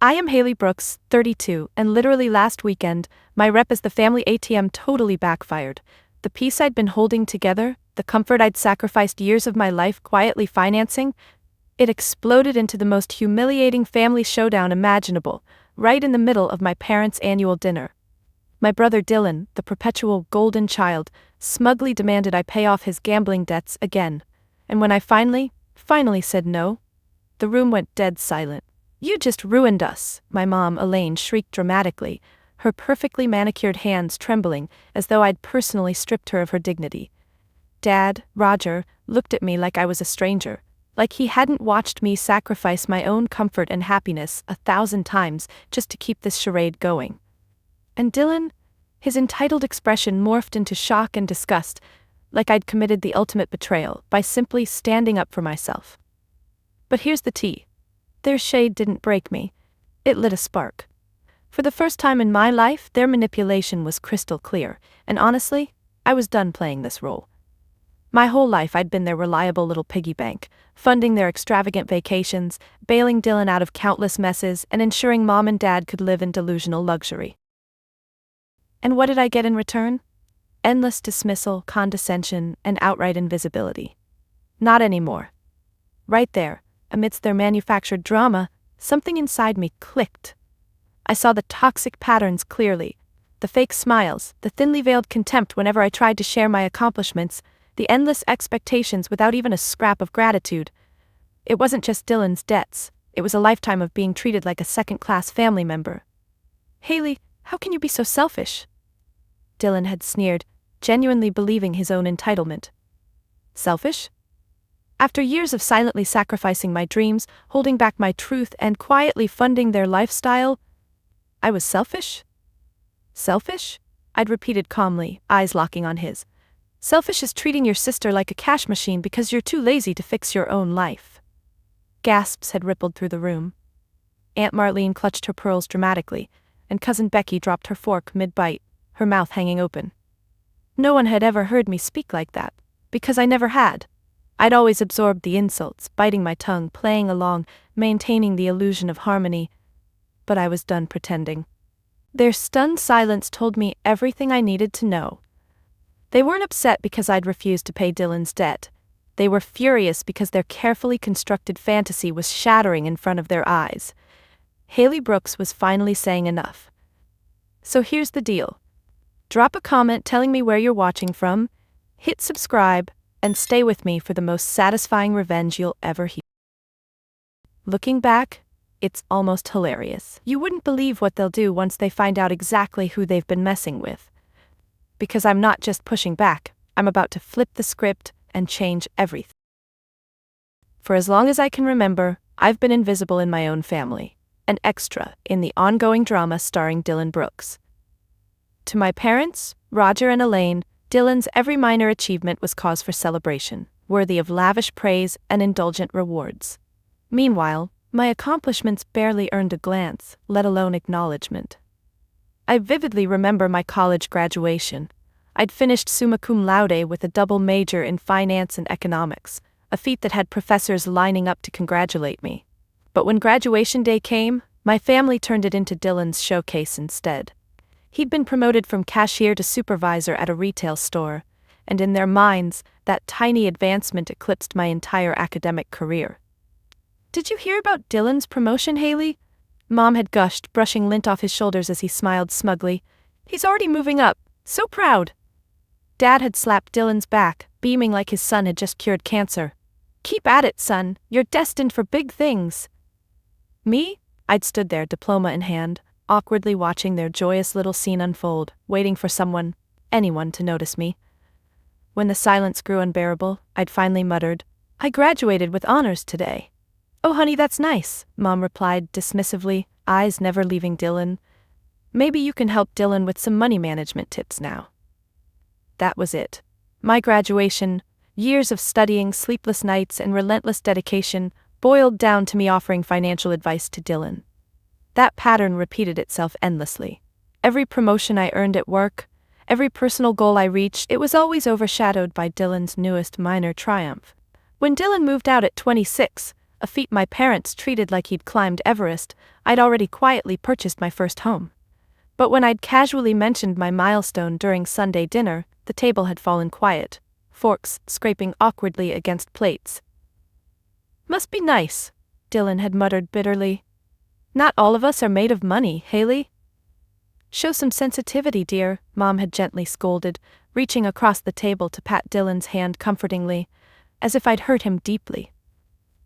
I am Haley Brooks, 32, and literally last weekend, my rep as the family ATM totally backfired. The peace I'd been holding together, the comfort I'd sacrificed years of my life quietly financing, it exploded into the most humiliating family showdown imaginable, right in the middle of my parents' annual dinner. My brother Dylan, the perpetual golden child, smugly demanded I pay off his gambling debts again. And when I finally said no, the room went dead silent. "You just ruined us," my mom, Elaine, shrieked dramatically, her perfectly manicured hands trembling as though I'd personally stripped her of her dignity. Dad, Roger, looked at me like I was a stranger, like he hadn't watched me sacrifice my own comfort and happiness 1,000 times just to keep this charade going. And Dylan? His entitled expression morphed into shock and disgust, like I'd committed the ultimate betrayal by simply standing up for myself. But here's the tea. Their shade didn't break me. It lit a spark. For the first time in my life, their manipulation was crystal clear, and honestly, I was done playing this role. My whole life I'd been their reliable little piggy bank, funding their extravagant vacations, bailing Dylan out of countless messes, and ensuring Mom and Dad could live in delusional luxury. And what did I get in return? Endless dismissal, condescension, and outright invisibility. Not anymore. Right there, amidst their manufactured drama, something inside me clicked. I saw the toxic patterns clearly, the fake smiles, the thinly veiled contempt whenever I tried to share my accomplishments, the endless expectations without even a scrap of gratitude. It wasn't just Dylan's debts, it was a lifetime of being treated like a second-class family member. "Haley, how can you be so selfish?" Dylan had sneered, genuinely believing his own entitlement. Selfish? After years of silently sacrificing my dreams, holding back my truth, and quietly funding their lifestyle, I was selfish? Selfish? I'd repeated calmly, eyes locking on his. Selfish is treating your sister like a cash machine because you're too lazy to fix your own life. Gasps had rippled through the room. Aunt Marlene clutched her pearls dramatically, and Cousin Becky dropped her fork mid-bite, her mouth hanging open. No one had ever heard me speak like that, because I never had. I'd always absorbed the insults, biting my tongue, playing along, maintaining the illusion of harmony. But I was done pretending. Their stunned silence told me everything I needed to know. They weren't upset because I'd refused to pay Dylan's debt. They were furious because their carefully constructed fantasy was shattering in front of their eyes. Haley Brooks was finally saying enough. So here's the deal. Drop a comment telling me where you're watching from, hit subscribe, and stay with me for the most satisfying revenge you'll ever hear. Looking back, it's almost hilarious. You wouldn't believe what they'll do once they find out exactly who they've been messing with. Because I'm not just pushing back, I'm about to flip the script and change everything. For as long as I can remember, I've been invisible in my own family, an extra in the ongoing drama starring Dylan Brooks. To my parents, Roger and Elaine, Dylan's every minor achievement was cause for celebration, worthy of lavish praise and indulgent rewards. Meanwhile, my accomplishments barely earned a glance, let alone acknowledgement. I vividly remember my college graduation. I'd finished summa cum laude with a double major in finance and economics, a feat that had professors lining up to congratulate me. But when graduation day came, my family turned it into Dylan's showcase instead. He'd been promoted from cashier to supervisor at a retail store, and in their minds, that tiny advancement eclipsed my entire academic career. "Did you hear about Dylan's promotion, Haley?" Mom had gushed, brushing lint off his shoulders as he smiled smugly. "He's already moving up. So proud." Dad had slapped Dylan's back, beaming like his son had just cured cancer. "Keep at it, son. You're destined for big things." Me? I'd stood there, diploma in hand, awkwardly watching their joyous little scene unfold, waiting for anyone to notice me. When the silence grew unbearable, I'd finally muttered, "I graduated with honors today." "Oh honey, that's nice," Mom replied dismissively, eyes never leaving Dylan. "Maybe you can help Dylan with some money management tips now." That was it. My graduation, years of studying, sleepless nights, and relentless dedication, boiled down to me offering financial advice to Dylan. That pattern repeated itself endlessly. Every promotion I earned at work, every personal goal I reached, it was always overshadowed by Dylan's newest minor triumph. When Dylan moved out at 26, a feat my parents treated like he'd climbed Everest. I'd already quietly purchased my first home. But when I'd casually mentioned my milestone during Sunday dinner, the table had fallen quiet, forks scraping awkwardly against plates. "Must be nice," Dylan had muttered bitterly. "Not all of us are made of money, Haley." "Show some sensitivity, dear," Mom had gently scolded, reaching across the table to pat Dylan's hand comfortingly, as if I'd hurt him deeply.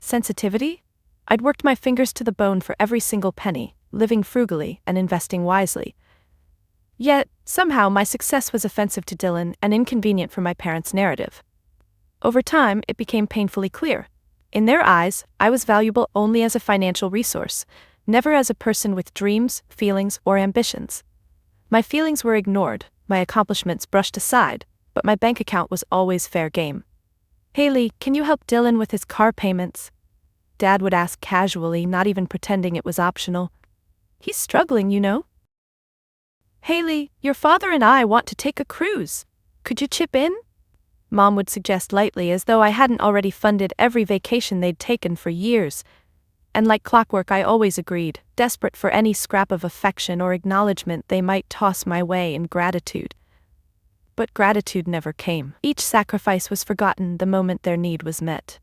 Sensitivity? I'd worked my fingers to the bone for every single penny, living frugally and investing wisely. Yet, somehow my success was offensive to Dylan and inconvenient for my parents' narrative. Over time, it became painfully clear. In their eyes, I was valuable only as a financial resource, never as a person with dreams, feelings, or ambitions. My feelings were ignored, my accomplishments brushed aside, but my bank account was always fair game. "Haley, can you help Dylan with his car payments?" Dad would ask casually, not even pretending it was optional. "He's struggling, you know." "Haley, your father and I want to take a cruise. Could you chip in?" Mom would suggest lightly, as though I hadn't already funded every vacation they'd taken for years. And like clockwork, I always agreed, desperate for any scrap of affection or acknowledgement they might toss my way in gratitude. But gratitude never came. Each sacrifice was forgotten the moment their need was met.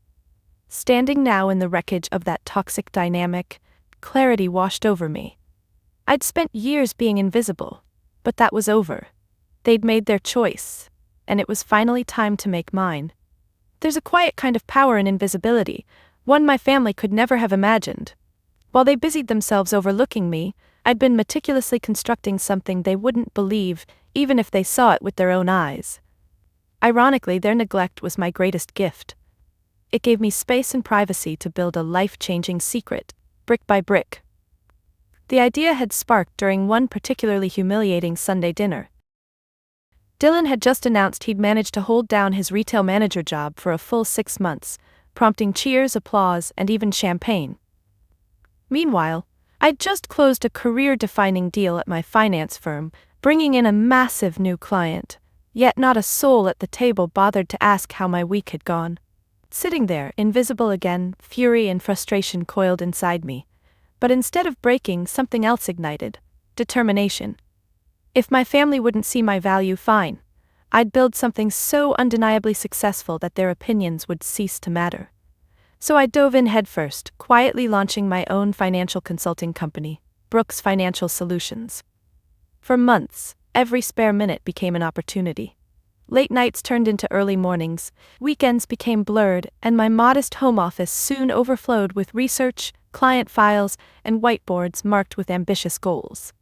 Standing now in the wreckage of that toxic dynamic, clarity washed over me. I'd spent years being invisible, but that was over. They'd made their choice, and it was finally time to make mine. There's a quiet kind of power in invisibility, one my family could never have imagined. While they busied themselves overlooking me, I'd been meticulously constructing something they wouldn't believe, even if they saw it with their own eyes. Ironically, their neglect was my greatest gift. It gave me space and privacy to build a life-changing secret, brick by brick. The idea had sparked during one particularly humiliating Sunday dinner. Dylan had just announced he'd managed to hold down his retail manager job for a full 6 months, prompting cheers, applause, and even champagne. Meanwhile, I'd just closed a career-defining deal at my finance firm, bringing in a massive new client, yet not a soul at the table bothered to ask how my week had gone. Sitting there, invisible again, fury and frustration coiled inside me. But instead of breaking, something else ignited: determination. If my family wouldn't see my value, fine. I'd build something so undeniably successful that their opinions would cease to matter. So I dove in headfirst, quietly launching my own financial consulting company, Brooks Financial Solutions. For months, every spare minute became an opportunity. Late nights turned into early mornings, weekends became blurred, and my modest home office soon overflowed with research, client files, and whiteboards marked with ambitious goals.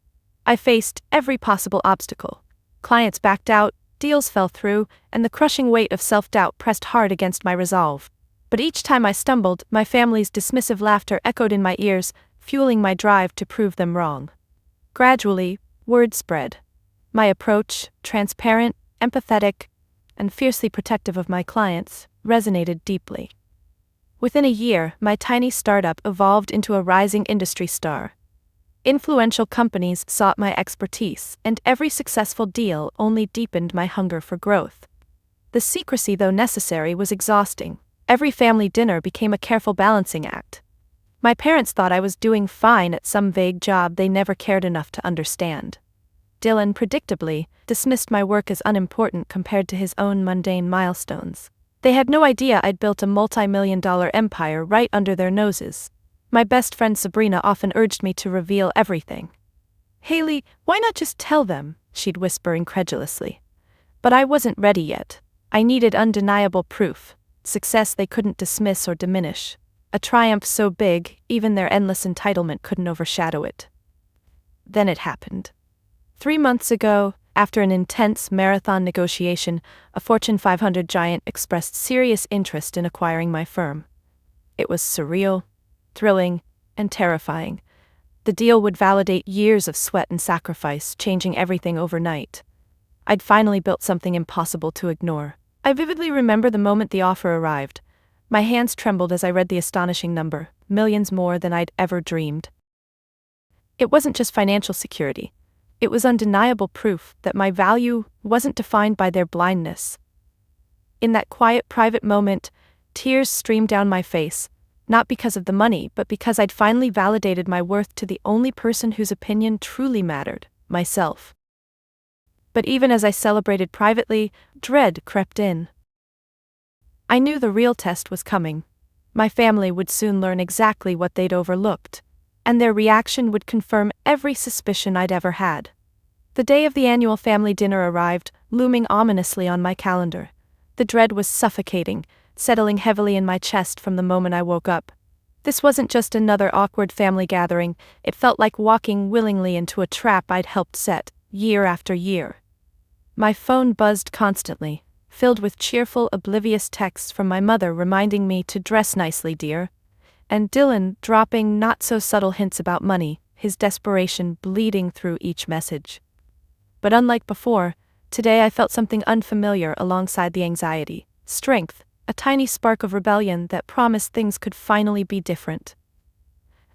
I faced every possible obstacle. Clients backed out, deals fell through, and the crushing weight of self-doubt pressed hard against my resolve. But each time I stumbled, my family's dismissive laughter echoed in my ears, fueling my drive to prove them wrong. Gradually, word spread. My approach, transparent, empathetic, and fiercely protective of my clients, resonated deeply. Within a year, my tiny startup evolved into a rising industry star. Influential companies sought my expertise, and every successful deal only deepened my hunger for growth. The secrecy, though necessary, was exhausting. Every family dinner became a careful balancing act. My parents thought I was doing fine at some vague job they never cared enough to understand. Dylan, predictably, dismissed my work as unimportant compared to his own mundane milestones. They had no idea I'd built a multi-million-dollar empire right under their noses. My best friend Sabrina often urged me to reveal everything. "Haley, why not just tell them?" she'd whisper incredulously. But I wasn't ready yet. I needed undeniable proof, success they couldn't dismiss or diminish, a triumph so big, even their endless entitlement couldn't overshadow it. Then it happened. 3 months ago, after an intense marathon negotiation, a Fortune 500 giant expressed serious interest in acquiring my firm. It was surreal, thrilling, and terrifying. The deal would validate years of sweat and sacrifice, changing everything overnight. I'd finally built something impossible to ignore. I vividly remember the moment the offer arrived. My hands trembled as I read the astonishing number, millions more than I'd ever dreamed. It wasn't just financial security. It was undeniable proof that my value wasn't defined by their blindness. In that quiet, private moment, tears streamed down my face, not because of the money, but because I'd finally validated my worth to the only person whose opinion truly mattered, myself. But even as I celebrated privately, dread crept in. I knew the real test was coming. My family would soon learn exactly what they'd overlooked, and their reaction would confirm every suspicion I'd ever had. The day of the annual family dinner arrived, looming ominously on my calendar. The dread was suffocating, settling heavily in my chest from the moment I woke up. This wasn't just another awkward family gathering, it felt like walking willingly into a trap I'd helped set, year after year. My phone buzzed constantly, filled with cheerful, oblivious texts from my mother reminding me to dress nicely, dear, and Dylan dropping not-so-subtle hints about money, his desperation bleeding through each message. But unlike before, today I felt something unfamiliar alongside the anxiety, strength, a tiny spark of rebellion that promised things could finally be different.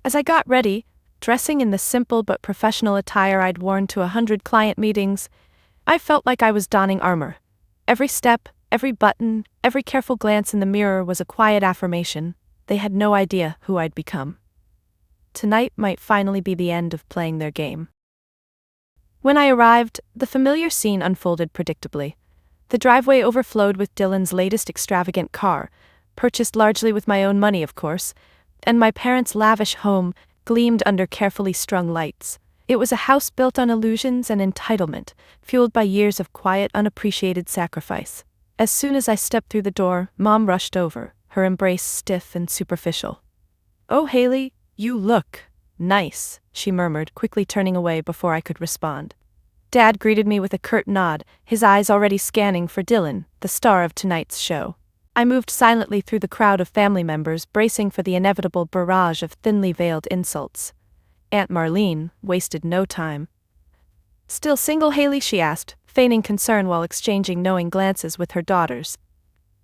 As I got ready, dressing in the simple but professional attire I'd worn to 100 client meetings, I felt like I was donning armor. Every step, every button, every careful glance in the mirror was a quiet affirmation. They had no idea who I'd become. Tonight might finally be the end of playing their game. When I arrived, the familiar scene unfolded predictably. The driveway overflowed with Dylan's latest extravagant car, purchased largely with my own money, of course, and my parents' lavish home gleamed under carefully strung lights. It was a house built on illusions and entitlement, fueled by years of quiet, unappreciated sacrifice. As soon as I stepped through the door, Mom rushed over, her embrace stiff and superficial. "Oh, Haley, you look nice," she murmured, quickly turning away before I could respond. Dad greeted me with a curt nod, his eyes already scanning for Dylan, the star of tonight's show. I moved silently through the crowd of family members, bracing for the inevitable barrage of thinly veiled insults. Aunt Marlene wasted no time. "Still single, Haley?" she asked, feigning concern while exchanging knowing glances with her daughters.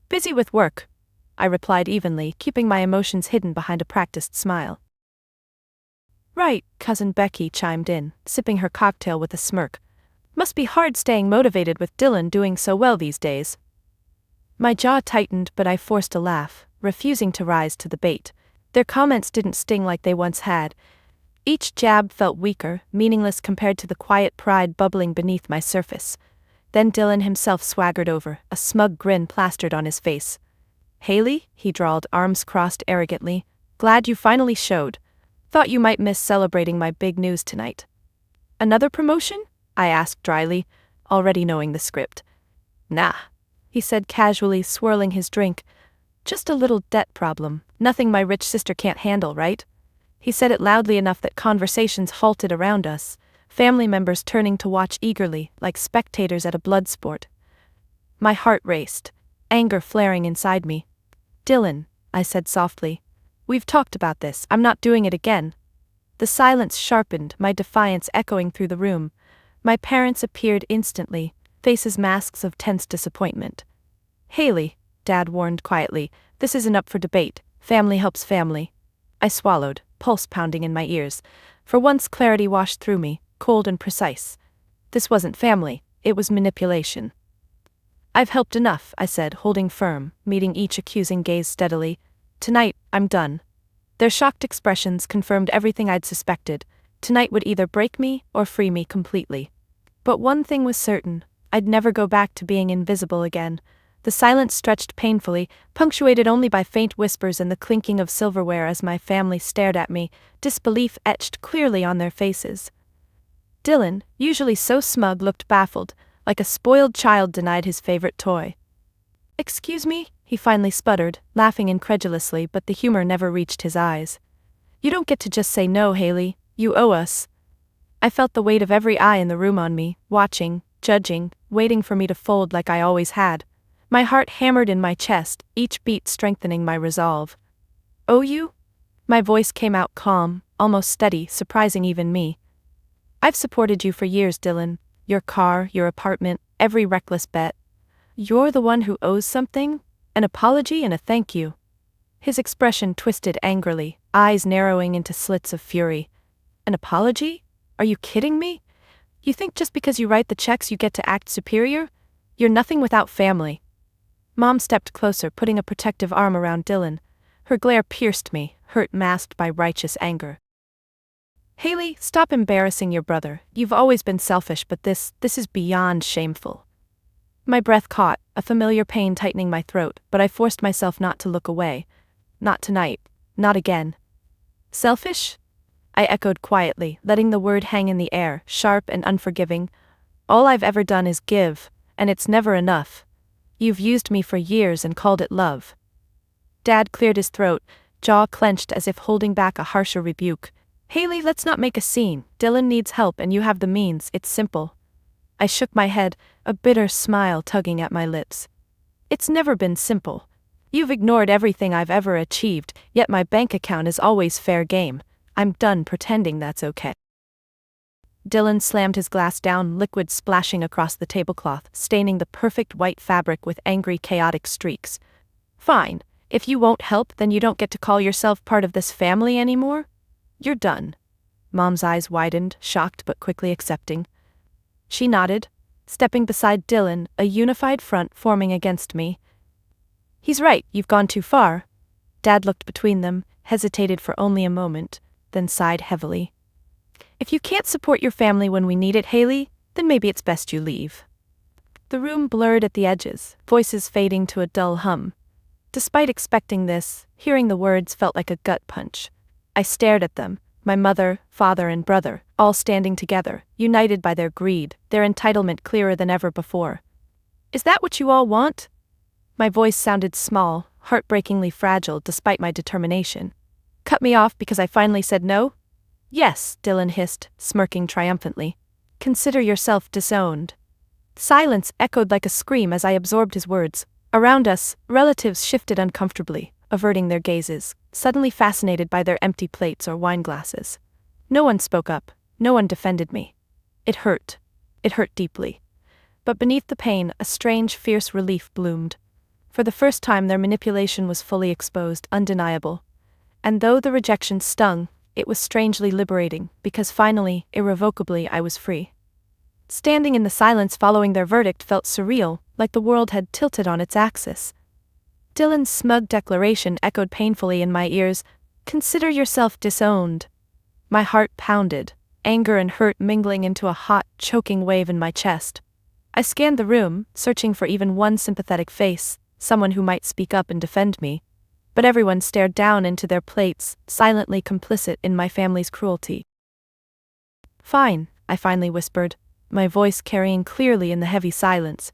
"Busy with work," I replied evenly, keeping my emotions hidden behind a practiced smile. "Right," Cousin Becky chimed in, sipping her cocktail with a smirk. "Must be hard staying motivated with Dylan doing so well these days." My jaw tightened, but I forced a laugh, refusing to rise to the bait. Their comments didn't sting like they once had. Each jab felt weaker, meaningless compared to the quiet pride bubbling beneath my surface. Then Dylan himself swaggered over, a smug grin plastered on his face. "Haley," he drawled, arms crossed arrogantly, "glad you finally showed. Thought you might miss celebrating my big news tonight." "Another promotion?" I asked dryly, already knowing the script. "Nah," he said casually, swirling his drink. "Just a little debt problem, nothing my rich sister can't handle, right?" He said it loudly enough that conversations halted around us, family members turning to watch eagerly, like spectators at a blood sport. My heart raced, anger flaring inside me. "Dylan," I said softly, "we've talked about this, I'm not doing it again." The silence sharpened, my defiance echoing through the room. My parents appeared instantly, faces masks of tense disappointment. "Haley," Dad warned quietly, "this isn't up for debate, family helps family." I swallowed, pulse pounding in my ears. For once clarity washed through me, cold and precise. This wasn't family, it was manipulation. "I've helped enough," I said, holding firm, meeting each accusing gaze steadily. "Tonight, I'm done." Their shocked expressions confirmed everything I'd suspected. Tonight would either break me or free me completely. But one thing was certain, I'd never go back to being invisible again. The silence stretched painfully, punctuated only by faint whispers and the clinking of silverware as my family stared at me, disbelief etched clearly on their faces. Dylan, usually so smug, looked baffled, like a spoiled child denied his favorite toy. "Excuse me?" he finally sputtered, laughing incredulously, but the humor never reached his eyes. "You don't get to just say no, Haley, you owe us." I felt the weight of every eye in the room on me, watching, judging, waiting for me to fold like I always had. My heart hammered in my chest, each beat strengthening my resolve. "Owe you?" My voice came out calm, almost steady, surprising even me. "I've supported you for years, Dylan. Your car, your apartment, every reckless bet. You're the one who owes something? An apology and a thank you." His expression twisted angrily, eyes narrowing into slits of fury. "An apology? Are you kidding me? You think just because you write the checks you get to act superior? You're nothing without family." Mom stepped closer, putting a protective arm around Dylan. Her glare pierced me, hurt masked by righteous anger. Haley, stop embarrassing your brother. You've always been selfish, but this is beyond shameful. My breath caught, a familiar pain tightening my throat, but I forced myself not to look away. Not tonight. Not again. Selfish? I echoed quietly, letting the word hang in the air, sharp and unforgiving. All I've ever done is give, and it's never enough. You've used me for years and called it love. Dad cleared his throat, jaw clenched as if holding back a harsher rebuke. Haley, let's not make a scene. Dylan needs help and you have the means, it's simple. I shook my head, a bitter smile tugging at my lips. It's never been simple. You've ignored everything I've ever achieved, yet my bank account is always fair game. I'm done pretending that's okay. Dylan slammed his glass down, liquid splashing across the tablecloth, staining the perfect white fabric with angry, chaotic streaks. Fine. If you won't help, then you don't get to call yourself part of this family anymore? You're done. Mom's eyes widened, shocked but quickly accepting. She nodded, stepping beside Dylan, a unified front forming against me. He's right, you've gone too far. Dad looked between them, hesitated for only a moment, then sighed heavily. If you can't support your family when we need it, Haley, then maybe it's best you leave. The room blurred at the edges, voices fading to a dull hum. Despite expecting this, hearing the words felt like a gut punch. I stared at them, my mother, father and brother, all standing together, united by their greed, their entitlement clearer than ever before. Is that what you all want? My voice sounded small, heartbreakingly fragile despite my determination. Cut me off because I finally said no? Yes, Dylan hissed, smirking triumphantly. Consider yourself disowned. Silence echoed like a scream as I absorbed his words. Around us, relatives shifted uncomfortably, averting their gazes, suddenly fascinated by their empty plates or wine glasses. No one spoke up, no one defended me. It hurt. It hurt deeply. But beneath the pain, a strange, fierce relief bloomed. For the first time their manipulation was fully exposed, undeniable. And though the rejection stung, it was strangely liberating, because finally, irrevocably, I was free. Standing in the silence following their verdict felt surreal, like the world had tilted on its axis. Dylan's smug declaration echoed painfully in my ears, "Consider yourself disowned." My heart pounded, anger and hurt mingling into a hot, choking wave in my chest. I scanned the room, searching for even one sympathetic face, someone who might speak up and defend me. But everyone stared down into their plates, silently complicit in my family's cruelty. Fine, I finally whispered, my voice carrying clearly in the heavy silence.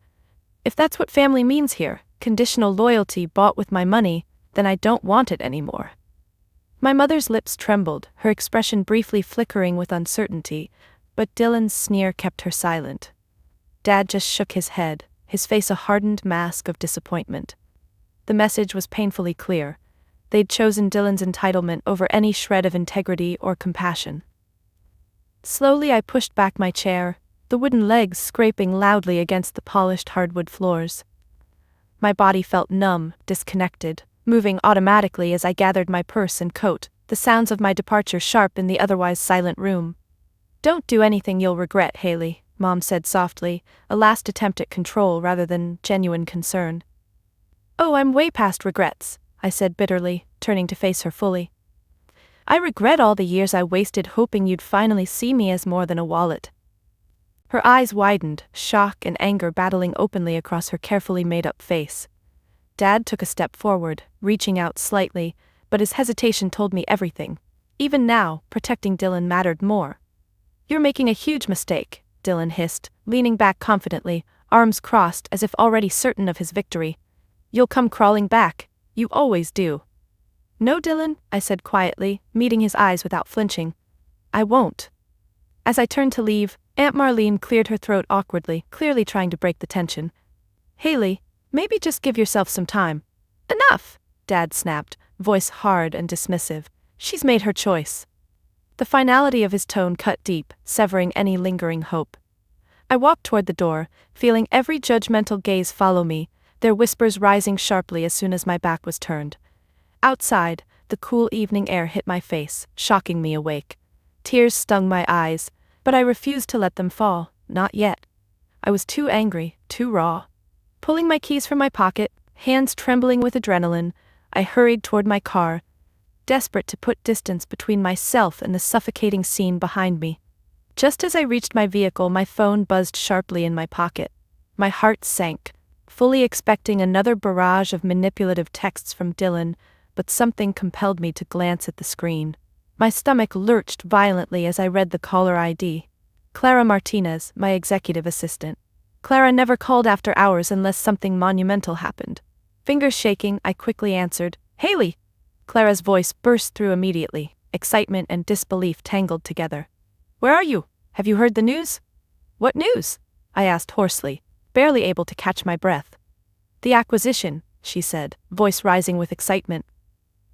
If that's what family means here, conditional loyalty bought with my money, then I don't want it anymore. My mother's lips trembled, her expression briefly flickering with uncertainty, but Dylan's sneer kept her silent. Dad just shook his head, his face a hardened mask of disappointment. The message was painfully clear. They'd chosen Dylan's entitlement over any shred of integrity or compassion. Slowly I pushed back my chair, the wooden legs scraping loudly against the polished hardwood floors. My body felt numb, disconnected, moving automatically as I gathered my purse and coat, the sounds of my departure sharp in the otherwise silent room. Don't do anything you'll regret, Haley, Mom said softly, a last attempt at control rather than genuine concern. Oh, I'm way past regrets, I said bitterly, turning to face her fully. I regret all the years I wasted hoping you'd finally see me as more than a wallet. Her eyes widened, shock and anger battling openly across her carefully made-up face. Dad took a step forward, reaching out slightly, but his hesitation told me everything. Even now, protecting Dylan mattered more. You're making a huge mistake, Dylan hissed, leaning back confidently, arms crossed as if already certain of his victory. You'll come crawling back. You always do. No, Dylan, I said quietly, meeting his eyes without flinching. I won't. As I turned to leave, Aunt Marlene cleared her throat awkwardly, clearly trying to break the tension. Haley, maybe just give yourself some time. Enough, Dad snapped, voice hard and dismissive. She's made her choice. The finality of his tone cut deep, severing any lingering hope. I walked toward the door, feeling every judgmental gaze follow me, their whispers rising sharply as soon as my back was turned. Outside, the cool evening air hit my face, shocking me awake. Tears stung my eyes, but I refused to let them fall, not yet. I was too angry, too raw. Pulling my keys from my pocket, hands trembling with adrenaline, I hurried toward my car, desperate to put distance between myself and the suffocating scene behind me. Just as I reached my vehicle, my phone buzzed sharply in my pocket. My heart sank, fully expecting another barrage of manipulative texts from Dylan, but something compelled me to glance at the screen. My stomach lurched violently as I read the caller ID. Clara Martinez, my executive assistant. Clara never called after hours unless something monumental happened. Fingers shaking, I quickly answered, "Haley!" Clara's voice burst through immediately, excitement and disbelief tangled together. "Where are you? Have you heard the news?" "What news?" I asked hoarsely, barely able to catch my breath. "The acquisition," she said, voice rising with excitement.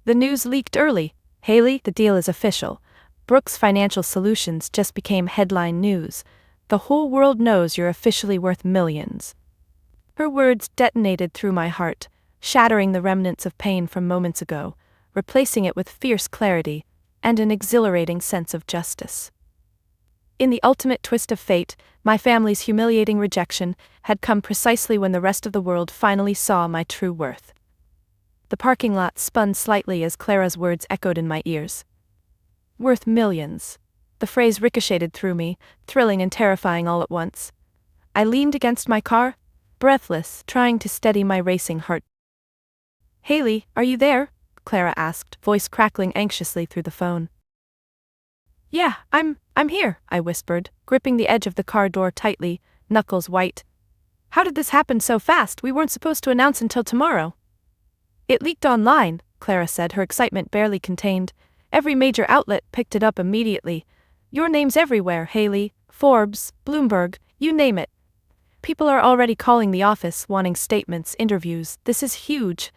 "The news leaked early. Haley, the deal is official. Brooks Financial Solutions just became headline news. The whole world knows you're officially worth millions." Her words detonated through my heart, shattering the remnants of pain from moments ago, replacing it with fierce clarity and an exhilarating sense of justice. In the ultimate twist of fate, my family's humiliating rejection had come precisely when the rest of the world finally saw my true worth. The parking lot spun slightly as Clara's words echoed in my ears. "Worth millions." The phrase ricocheted through me, thrilling and terrifying all at once. I leaned against my car, breathless, trying to steady my racing heart. "Haley, are you there?" Clara asked, voice crackling anxiously through the phone. "Yeah, I'm here," I whispered, gripping the edge of the car door tightly, knuckles white. "How did this happen so fast? We weren't supposed to announce until tomorrow." "It leaked online," Clara said, her excitement barely contained. "Every major outlet picked it up immediately. Your name's everywhere, Haley, Forbes, Bloomberg, you name it. People are already calling the office, wanting statements, interviews. This is huge."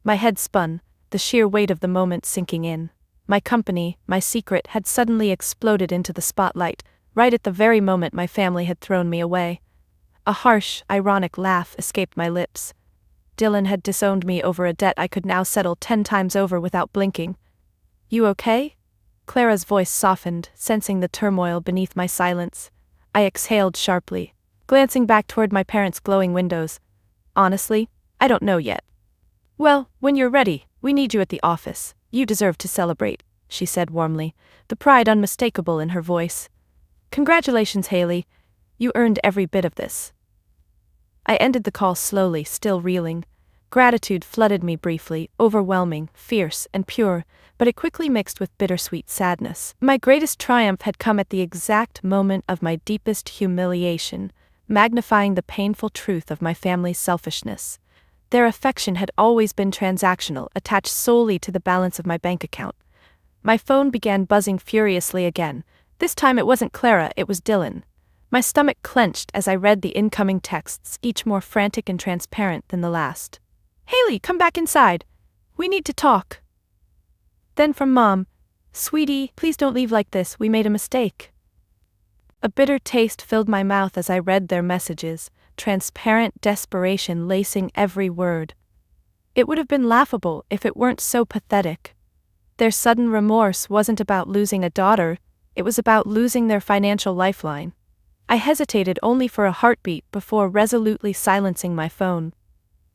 My head spun, the sheer weight of the moment sinking in. My company, my secret, had suddenly exploded into the spotlight, right at the very moment my family had thrown me away. A harsh, ironic laugh escaped my lips. Dylan had disowned me over a debt I could now settle 10 times over without blinking. "You okay?" Clara's voice softened, sensing the turmoil beneath my silence. I exhaled sharply, glancing back toward my parents' glowing windows. "Honestly, I don't know yet." "Well, when you're ready, we need you at the office. You deserve to celebrate," she said warmly, the pride unmistakable in her voice. "Congratulations, Haley. You earned every bit of this." I ended the call slowly, still reeling. Gratitude flooded me briefly, overwhelming, fierce, and pure, but it quickly mixed with bittersweet sadness. My greatest triumph had come at the exact moment of my deepest humiliation, magnifying the painful truth of my family's selfishness. Their affection had always been transactional, attached solely to the balance of my bank account. My phone began buzzing furiously again. This time it wasn't Clara, it was Dylan. My stomach clenched as I read the incoming texts, each more frantic and transparent than the last. "Haley, come back inside. We need to talk." Then from Mom, "Sweetie, please don't leave like this, we made a mistake." A bitter taste filled my mouth as I read their messages, transparent desperation lacing every word. It would have been laughable if it weren't so pathetic. Their sudden remorse wasn't about losing a daughter, it was about losing their financial lifeline. I hesitated only for a heartbeat before resolutely silencing my phone.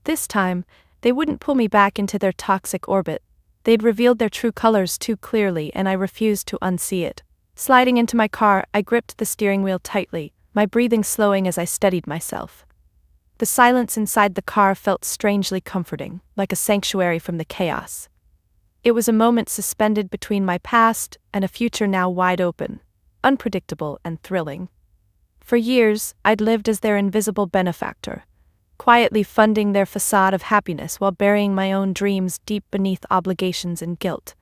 This time, they wouldn't pull me back into their toxic orbit. They'd revealed their true colors too clearly, and I refused to unsee it. Sliding into my car, I gripped the steering wheel tightly, my breathing slowing as I steadied myself. The silence inside the car felt strangely comforting, like a sanctuary from the chaos. It was a moment suspended between my past and a future now wide open, unpredictable and thrilling. For years, I'd lived as their invisible benefactor, quietly funding their facade of happiness while burying my own dreams deep beneath obligations and guilt.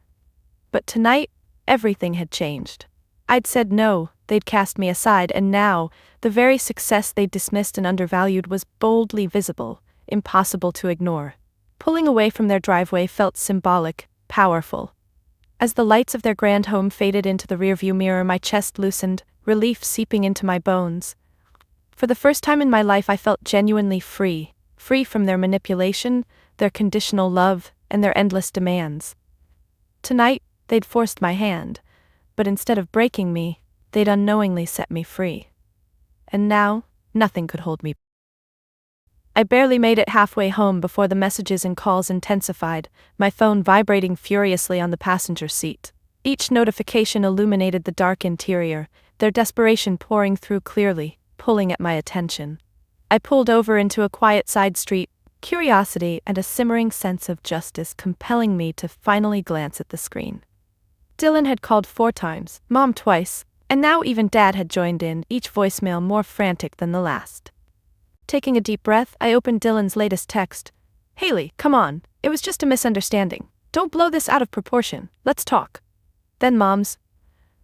But tonight, everything had changed. I'd said no, they'd cast me aside, and now, the very success they'd dismissed and undervalued was boldly visible, impossible to ignore. Pulling away from their driveway felt symbolic, powerful. As the lights of their grand home faded into the rearview mirror, my chest loosened, relief seeping into my bones. For the first time in my life I felt genuinely free from their manipulation, their conditional love, and their endless demands. Tonight, they'd forced my hand, but instead of breaking me, they'd unknowingly set me free. And now, nothing could hold me. I barely made it halfway home before the messages and calls intensified, my phone vibrating furiously on the passenger seat. Each notification illuminated the dark interior, their desperation pouring through clearly, pulling at my attention. I pulled over into a quiet side street, curiosity and a simmering sense of justice compelling me to finally glance at the screen. Dylan had called 4 times, Mom twice, and now even Dad had joined in, each voicemail more frantic than the last. Taking a deep breath, I opened Dylan's latest text. "Haley, come on, it was just a misunderstanding. Don't blow this out of proportion, let's talk." Then Mom's,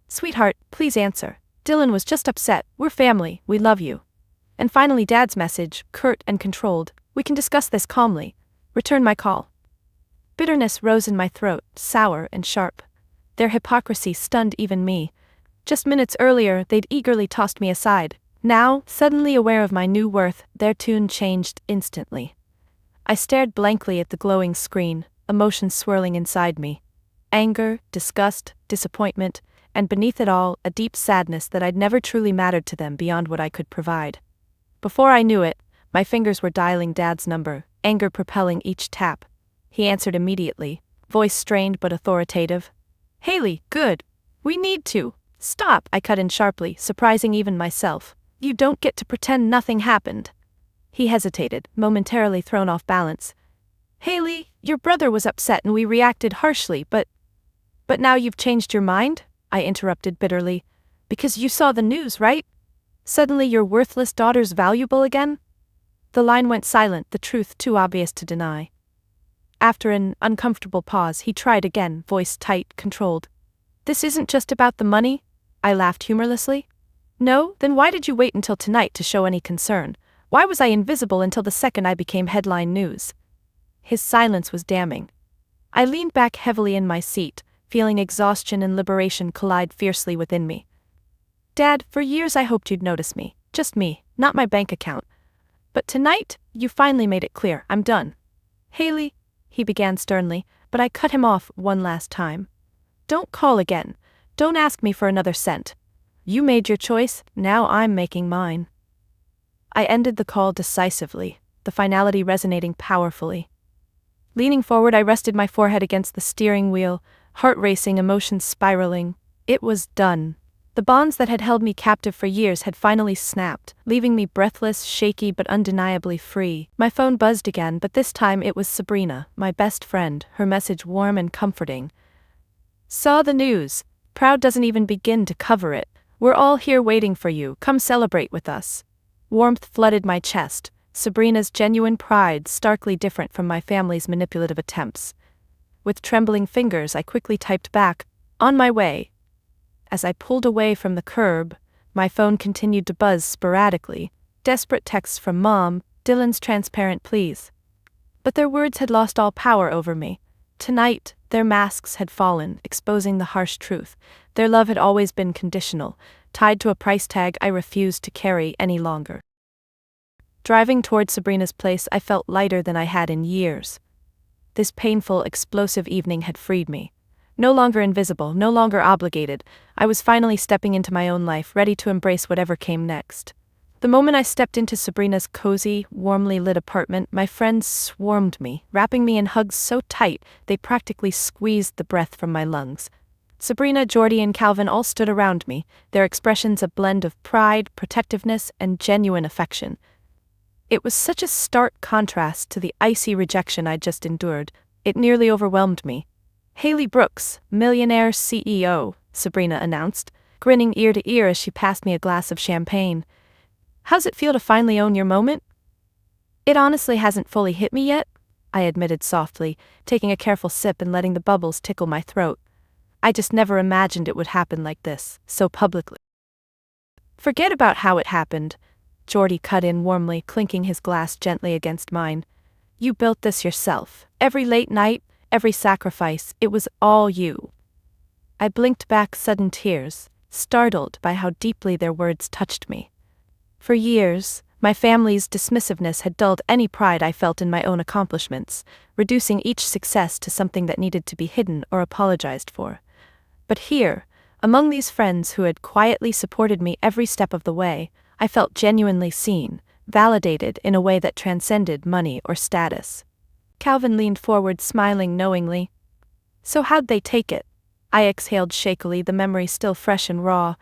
"Sweetheart, please answer. Dylan was just upset, we're family, we love you." And finally Dad's message, curt and controlled, "We can discuss this calmly. Return my call." Bitterness rose in my throat, sour and sharp. Their hypocrisy stunned even me. Just minutes earlier, they'd eagerly tossed me aside. Now, suddenly aware of my new worth, their tune changed instantly. I stared blankly at the glowing screen, emotions swirling inside me. Anger, disgust, disappointment, and beneath it all, a deep sadness that I'd never truly mattered to them beyond what I could provide. Before I knew it, my fingers were dialing Dad's number, anger propelling each tap. He answered immediately, voice strained but authoritative. "Haley, good. We need to. Stop," I cut in sharply, surprising even myself. "You don't get to pretend nothing happened." He hesitated, momentarily thrown off balance. "Haley, your brother was upset and we reacted harshly, but now you've changed your mind?" I interrupted bitterly. "Because you saw the news, right? Suddenly your worthless daughter's valuable again?" The line went silent, the truth too obvious to deny. After an uncomfortable pause, he tried again, voice tight, controlled. "This isn't just about the money?" I laughed humorlessly. "No? Then why did you wait until tonight to show any concern? Why was I invisible until the second I became headline news?" His silence was damning. I leaned back heavily in my seat, feeling exhaustion and liberation collide fiercely within me. "Dad, for years I hoped you'd notice me. Just me, not my bank account. But tonight, you finally made it clear, I'm done." "Haley," he began sternly, but I cut him off one last time. "Don't call again. Don't ask me for another cent. You made your choice, now I'm making mine." I ended the call decisively, the finality resonating powerfully. Leaning forward, I rested my forehead against the steering wheel, heart racing, emotions spiraling. It was done. The bonds that had held me captive for years had finally snapped, leaving me breathless, shaky, but undeniably free. My phone buzzed again, but this time it was Sabrina, my best friend, her message warm and comforting. "Saw the news. Proud doesn't even begin to cover it. We're all here waiting for you, come celebrate with us." Warmth flooded my chest, Sabrina's genuine pride starkly different from my family's manipulative attempts. With trembling fingers I quickly typed back, "On my way." As I pulled away from the curb, my phone continued to buzz sporadically, desperate texts from Mom, Dylan's transparent pleas. But their words had lost all power over me. Tonight, their masks had fallen, exposing the harsh truth. Their love had always been conditional, tied to a price tag I refused to carry any longer. Driving toward Sabrina's place, I felt lighter than I had in years. This painful, explosive evening had freed me. No longer invisible, no longer obligated, I was finally stepping into my own life, ready to embrace whatever came next. The moment I stepped into Sabrina's cozy, warmly lit apartment, my friends swarmed me, wrapping me in hugs so tight they practically squeezed the breath from my lungs. Sabrina, Jordy, and Calvin all stood around me, their expressions a blend of pride, protectiveness, and genuine affection. It was such a stark contrast to the icy rejection I'd just endured, it nearly overwhelmed me. "Haley Brooks, millionaire CEO," Sabrina announced, grinning ear to ear as she passed me a glass of champagne. "How's it feel to finally own your moment?" "It honestly hasn't fully hit me yet," I admitted softly, taking a careful sip and letting the bubbles tickle my throat. I just never imagined it would happen like this, so publicly. "Forget about how it happened," Jordy cut in warmly, clinking his glass gently against mine. "You built this yourself. Every late night, every sacrifice, it was all you." I blinked back sudden tears, startled by how deeply their words touched me. For years, my family's dismissiveness had dulled any pride I felt in my own accomplishments, reducing each success to something that needed to be hidden or apologized for. But here, among these friends who had quietly supported me every step of the way, I felt genuinely seen, validated in a way that transcended money or status. Calvin leaned forward, smiling knowingly. So how'd they take it? I exhaled shakily, the memory still fresh and raw.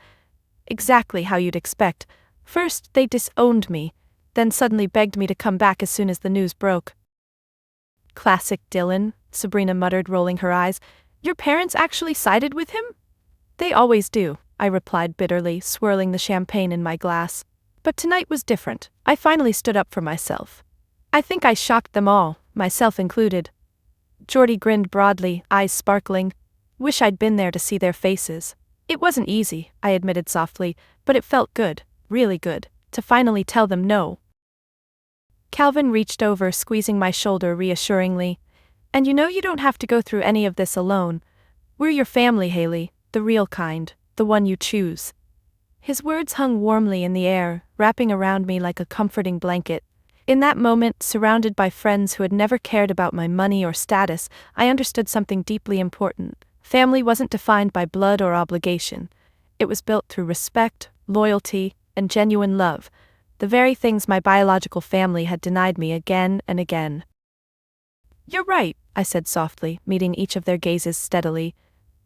Exactly how you'd expect. First, they disowned me, then suddenly begged me to come back as soon as the news broke. Classic Dylan, Sabrina muttered, rolling her eyes. Your parents actually sided with him? They always do, I replied bitterly, swirling the champagne in my glass. But tonight was different. I finally stood up for myself. I think I shocked them all, myself included. Geordie grinned broadly, eyes sparkling. Wish I'd been there to see their faces. It wasn't easy, I admitted softly, but it felt good, really good, to finally tell them no. Calvin reached over, squeezing my shoulder reassuringly. And you don't have to go through any of this alone. We're your family, Haley, the real kind, the one you choose. His words hung warmly in the air, wrapping around me like a comforting blanket. In that moment, surrounded by friends who had never cared about my money or status, I understood something deeply important. Family wasn't defined by blood or obligation. It was built through respect, loyalty, and genuine love, the very things my biological family had denied me again and again. You're right, I said softly, meeting each of their gazes steadily.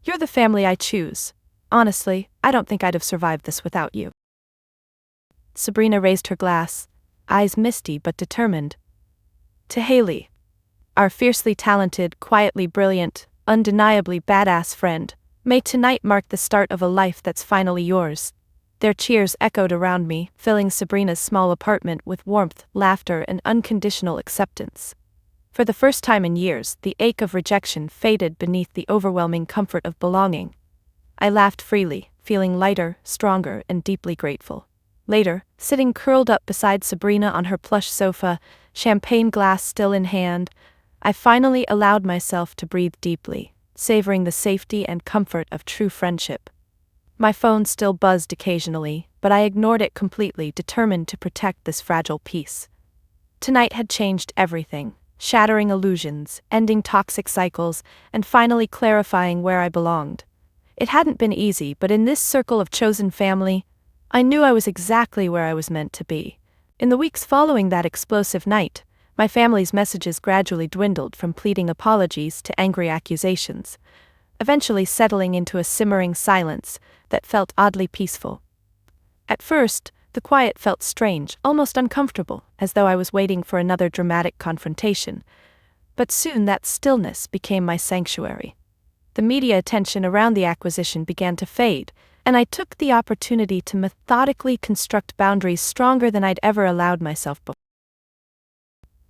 You're the family I choose. Honestly, I don't think I'd have survived this without you. Sabrina raised her glass, eyes misty but determined. To Haley, our fiercely talented, quietly brilliant, undeniably badass friend, may tonight mark the start of a life that's finally yours. Their cheers echoed around me, filling Sabrina's small apartment with warmth, laughter, and unconditional acceptance. For the first time in years, the ache of rejection faded beneath the overwhelming comfort of belonging. I laughed freely, feeling lighter, stronger, and deeply grateful. Later, sitting curled up beside Sabrina on her plush sofa, champagne glass still in hand, I finally allowed myself to breathe deeply, savoring the safety and comfort of true friendship. My phone still buzzed occasionally, but I ignored it completely, determined to protect this fragile peace. Tonight had changed everything, shattering illusions, ending toxic cycles, and finally clarifying where I belonged. It hadn't been easy, but in this circle of chosen family, I knew I was exactly where I was meant to be. In the weeks following that explosive night, my family's messages gradually dwindled from pleading apologies to angry accusations, eventually settling into a simmering silence that felt oddly peaceful. At first, the quiet felt strange, almost uncomfortable, as though I was waiting for another dramatic confrontation. But soon that stillness became my sanctuary. The media attention around the acquisition began to fade, and I took the opportunity to methodically construct boundaries stronger than I'd ever allowed myself before.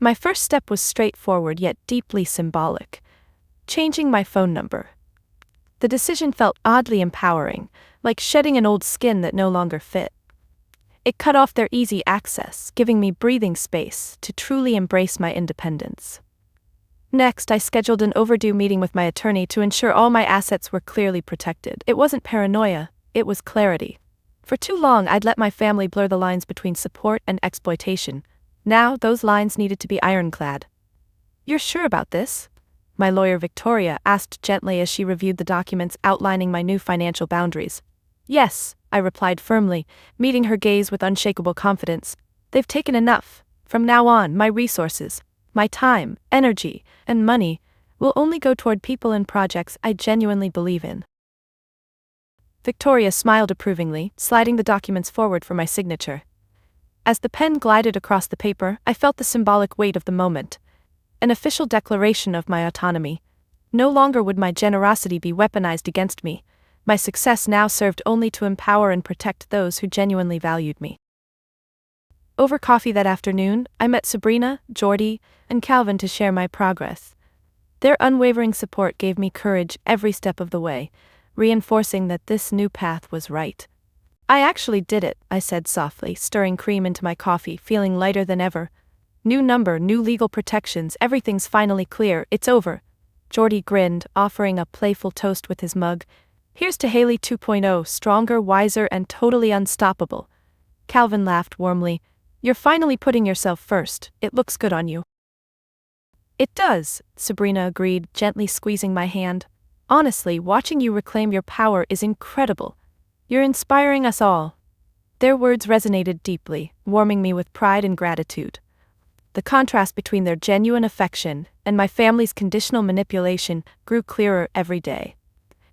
My first step was straightforward yet deeply symbolic: changing my phone number. The decision felt oddly empowering, like shedding an old skin that no longer fit. It cut off their easy access, giving me breathing space to truly embrace my independence. Next, I scheduled an overdue meeting with my attorney to ensure all my assets were clearly protected. It wasn't paranoia, it was clarity. For too long, I'd let my family blur the lines between support and exploitation. Now, those lines needed to be ironclad. You're sure about this? My lawyer Victoria asked gently as she reviewed the documents outlining my new financial boundaries. Yes, I replied firmly, meeting her gaze with unshakable confidence. They've taken enough. From now on, my resources, my time, energy, and money will only go toward people and projects I genuinely believe in. Victoria smiled approvingly, sliding the documents forward for my signature. As the pen glided across the paper, I felt the symbolic weight of the moment. An official declaration of my autonomy. No longer would my generosity be weaponized against me. My success now served only to empower and protect those who genuinely valued me. Over coffee that afternoon, I met Sabrina, Geordie, and Calvin to share my progress. Their unwavering support gave me courage every step of the way, reinforcing that this new path was right. I actually did it, I said softly, stirring cream into my coffee, feeling lighter than ever. New number, new legal protections, everything's finally clear, it's over. Geordie grinned, offering a playful toast with his mug. Here's to Haley 2.0, stronger, wiser, and totally unstoppable. Calvin laughed warmly. You're finally putting yourself first, it looks good on you. It does, Sabrina agreed, gently squeezing my hand. Honestly, watching you reclaim your power is incredible. You're inspiring us all. Their words resonated deeply, warming me with pride and gratitude. The contrast between their genuine affection and my family's conditional manipulation grew clearer every day.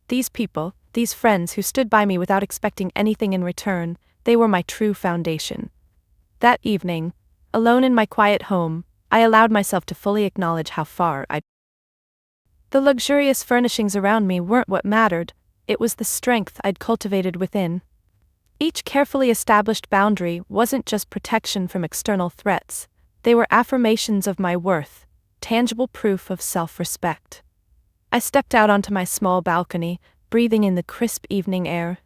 These people, these friends who stood by me without expecting anything in return, they were my true foundation. That evening, alone in my quiet home, I allowed myself to fully acknowledge how far I'd. The luxurious furnishings around me weren't what mattered, it was the strength I'd cultivated within. Each carefully established boundary wasn't just protection from external threats, they were affirmations of my worth, tangible proof of self-respect. I stepped out onto my small balcony, breathing in the crisp evening air.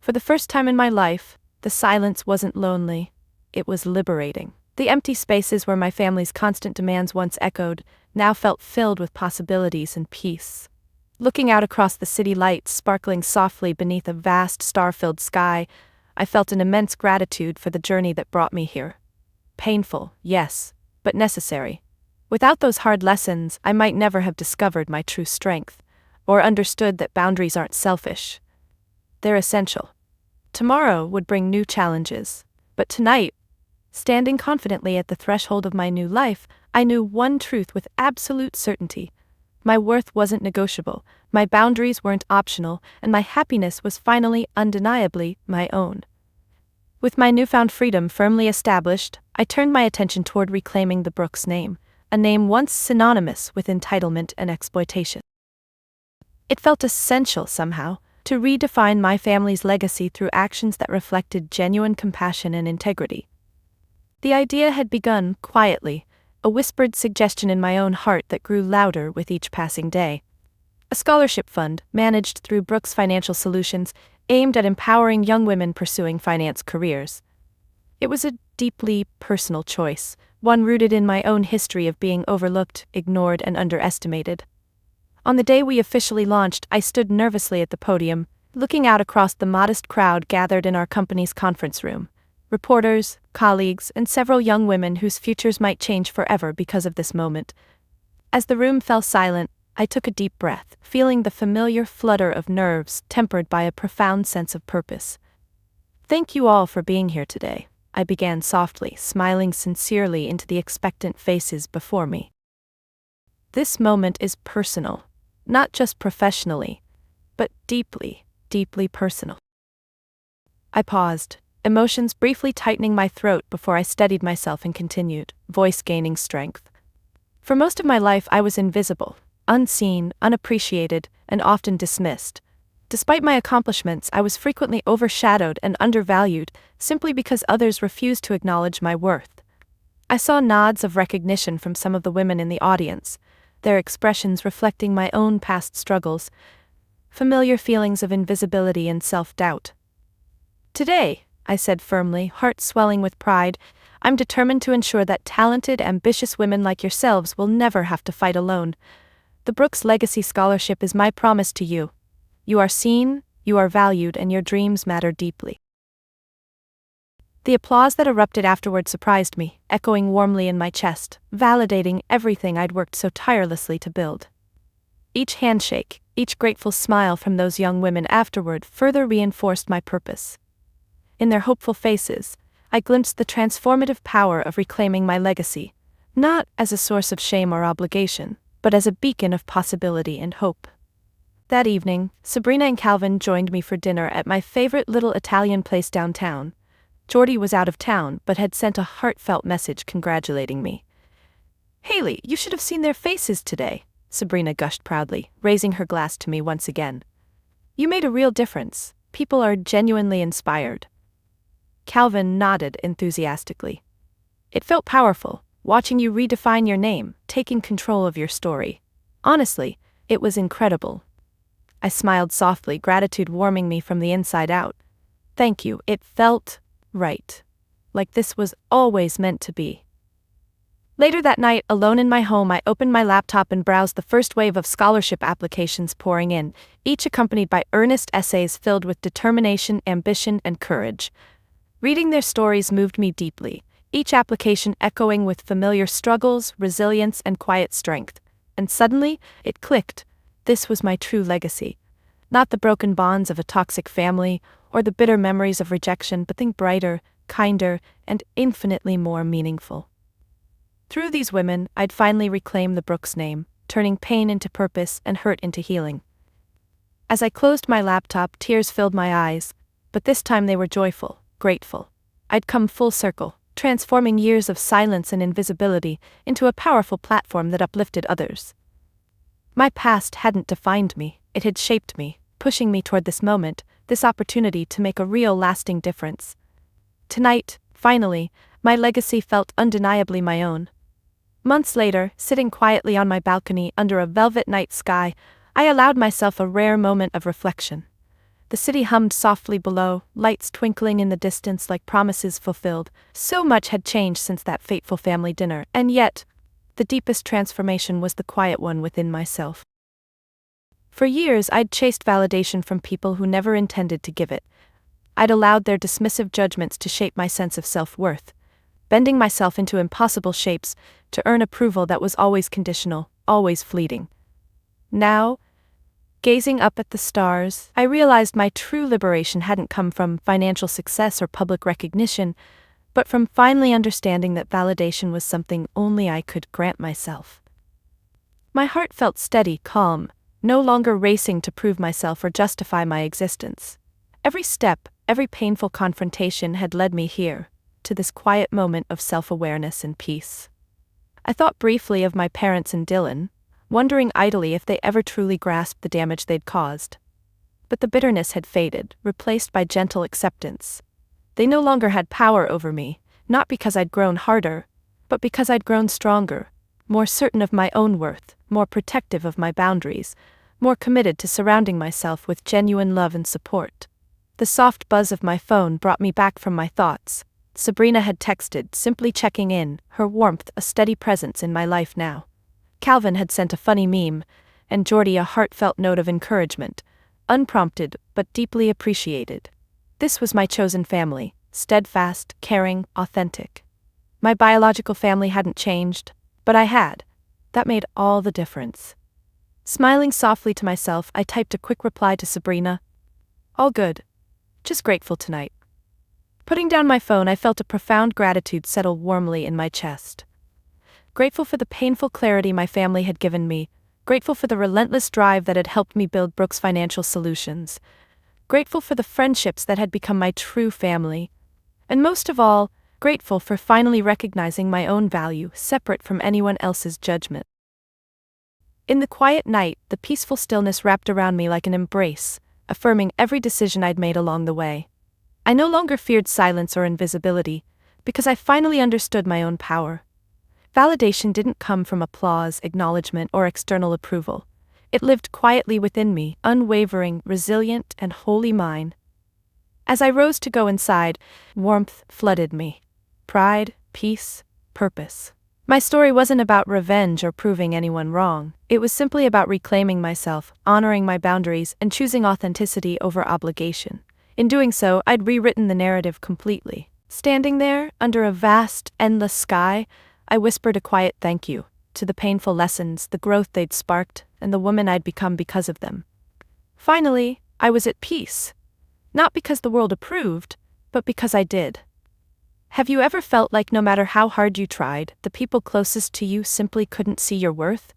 For the first time in my life, the silence wasn't lonely, it was liberating. The empty spaces where my family's constant demands once echoed now felt filled with possibilities and peace. Looking out across the city lights sparkling softly beneath a vast star-filled sky, I felt an immense gratitude for the journey that brought me here. Painful, yes, but necessary. Without those hard lessons, I might never have discovered my true strength, or understood that boundaries aren't selfish. They're essential. Tomorrow would bring new challenges, but tonight, standing confidently at the threshold of my new life, I knew one truth with absolute certainty. My worth wasn't negotiable, my boundaries weren't optional, and my happiness was finally, undeniably, my own. With my newfound freedom firmly established, I turned my attention toward reclaiming the Brooks name, a name once synonymous with entitlement and exploitation. It felt essential somehow to redefine my family's legacy through actions that reflected genuine compassion and integrity. The idea had begun quietly, a whispered suggestion in my own heart that grew louder with each passing day. A scholarship fund, managed through Brooks Financial Solutions, aimed at empowering young women pursuing finance careers. It was a deeply personal choice, one rooted in my own history of being overlooked, ignored, and underestimated. On the day we officially launched, I stood nervously at the podium, looking out across the modest crowd gathered in our company's conference room. Reporters, colleagues, and several young women whose futures might change forever because of this moment. As the room fell silent, I took a deep breath, feeling the familiar flutter of nerves tempered by a profound sense of purpose. "Thank you all for being here today," I began softly, smiling sincerely into the expectant faces before me. "This moment is personal, not just professionally, but deeply, deeply personal." I paused, emotions briefly tightening my throat before I steadied myself and continued, voice gaining strength. For most of my life I was invisible, unseen, unappreciated, and often dismissed. Despite my accomplishments, I was frequently overshadowed and undervalued simply because others refused to acknowledge my worth. I saw nods of recognition from some of the women in the audience, their expressions reflecting my own past struggles, familiar feelings of invisibility and self-doubt. "Today," I said firmly, heart swelling with pride, "I'm determined to ensure that talented, ambitious women like yourselves will never have to fight alone. The Brooks Legacy Scholarship is my promise to you. You are seen, you are valued, and your dreams matter deeply." The applause that erupted afterward surprised me, echoing warmly in my chest, validating everything I'd worked so tirelessly to build. Each handshake, each grateful smile from those young women afterward further reinforced my purpose. In their hopeful faces, I glimpsed the transformative power of reclaiming my legacy, not as a source of shame or obligation, but as a beacon of possibility and hope. That evening, Sabrina and Calvin joined me for dinner at my favorite little Italian place downtown. Jordy was out of town, but had sent a heartfelt message congratulating me. "Haley, you should have seen their faces today," Sabrina gushed proudly, raising her glass to me once again. "You made a real difference. People are genuinely inspired." Calvin nodded enthusiastically. "It felt powerful, watching you redefine your name, taking control of your story. Honestly, it was incredible." I smiled softly, gratitude warming me from the inside out. "Thank you, it felt right. Like this was always meant to be." Later that night, alone in my home, I opened my laptop and browsed the first wave of scholarship applications pouring in, each accompanied by earnest essays filled with determination, ambition, and courage. Reading their stories moved me deeply, each application echoing with familiar struggles, resilience, and quiet strength. And suddenly, it clicked. This was my true legacy. Not the broken bonds of a toxic family, or the bitter memories of rejection, but think brighter, kinder, and infinitely more meaningful. Through these women, I'd finally reclaim the Brooks name, turning pain into purpose and hurt into healing. As I closed my laptop, tears filled my eyes, but this time they were joyful, grateful. I'd come full circle, transforming years of silence and invisibility into a powerful platform that uplifted others. My past hadn't defined me, it had shaped me, pushing me toward this moment, this opportunity to make a real lasting difference. Tonight, finally, my legacy felt undeniably my own. Months later, sitting quietly on my balcony under a velvet night sky, I allowed myself a rare moment of reflection. The city hummed softly below, lights twinkling in the distance like promises fulfilled. So much had changed since that fateful family dinner, and yet, the deepest transformation was the quiet one within myself. For years, I'd chased validation from people who never intended to give it. I'd allowed their dismissive judgments to shape my sense of self-worth, bending myself into impossible shapes to earn approval that was always conditional, always fleeting. Now, gazing up at the stars, I realized my true liberation hadn't come from financial success or public recognition, but from finally understanding that validation was something only I could grant myself. My heart felt steady, calm, no longer racing to prove myself or justify my existence. Every step, every painful confrontation had led me here, to this quiet moment of self-awareness and peace. I thought briefly of my parents and Dylan, wondering idly if they ever truly grasped the damage they'd caused. But the bitterness had faded, replaced by gentle acceptance. They no longer had power over me, not because I'd grown harder, but because I'd grown stronger, more certain of my own worth, more protective of my boundaries, more committed to surrounding myself with genuine love and support. The soft buzz of my phone brought me back from my thoughts. Sabrina had texted, simply checking in, her warmth a steady presence in my life now. Calvin had sent a funny meme, and Jordy a heartfelt note of encouragement, unprompted but deeply appreciated. This was my chosen family, steadfast, caring, authentic. My biological family hadn't changed, but I had. That made all the difference. Smiling softly to myself, I typed a quick reply to Sabrina. All good. Just grateful tonight. Putting down my phone, I felt a profound gratitude settle warmly in my chest. Grateful for the painful clarity my family had given me, grateful for the relentless drive that had helped me build Brooks Financial Solutions, grateful for the friendships that had become my true family, and most of all, grateful for finally recognizing my own value, separate from anyone else's judgment. In the quiet night, the peaceful stillness wrapped around me like an embrace, affirming every decision I'd made along the way. I no longer feared silence or invisibility, because I finally understood my own power. Validation didn't come from applause, acknowledgement, or external approval. It lived quietly within me, unwavering, resilient, and wholly mine. As I rose to go inside, warmth flooded me. Pride, peace, purpose. My story wasn't about revenge or proving anyone wrong. It was simply about reclaiming myself, honoring my boundaries, and choosing authenticity over obligation. In doing so, I'd rewritten the narrative completely. Standing there, under a vast, endless sky, I whispered a quiet thank you to the painful lessons, the growth they'd sparked, and the woman I'd become because of them. Finally, I was at peace. Not because the world approved, but because I did. Have you ever felt like no matter how hard you tried, the people closest to you simply couldn't see your worth?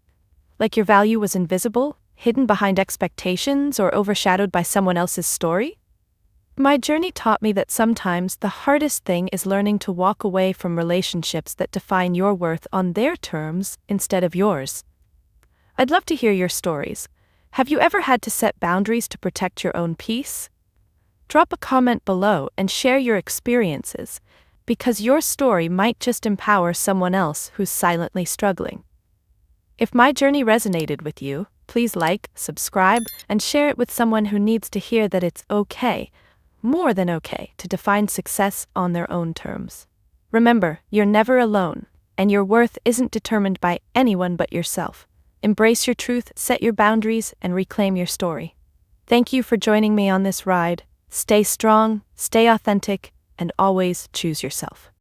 Like your value was invisible, hidden behind expectations, or overshadowed by someone else's story? My journey taught me that sometimes the hardest thing is learning to walk away from relationships that define your worth on their terms instead of yours. I'd love to hear your stories. Have you ever had to set boundaries to protect your own peace? Drop a comment below and share your experiences, because your story might just empower someone else who's silently struggling. If my journey resonated with you, please like, subscribe, and share it with someone who needs to hear that it's okay, more than okay, to define success on their own terms. Remember, you're never alone, and your worth isn't determined by anyone but yourself. Embrace your truth, set your boundaries, and reclaim your story. Thank you for joining me on this ride. Stay strong, stay authentic, and always choose yourself.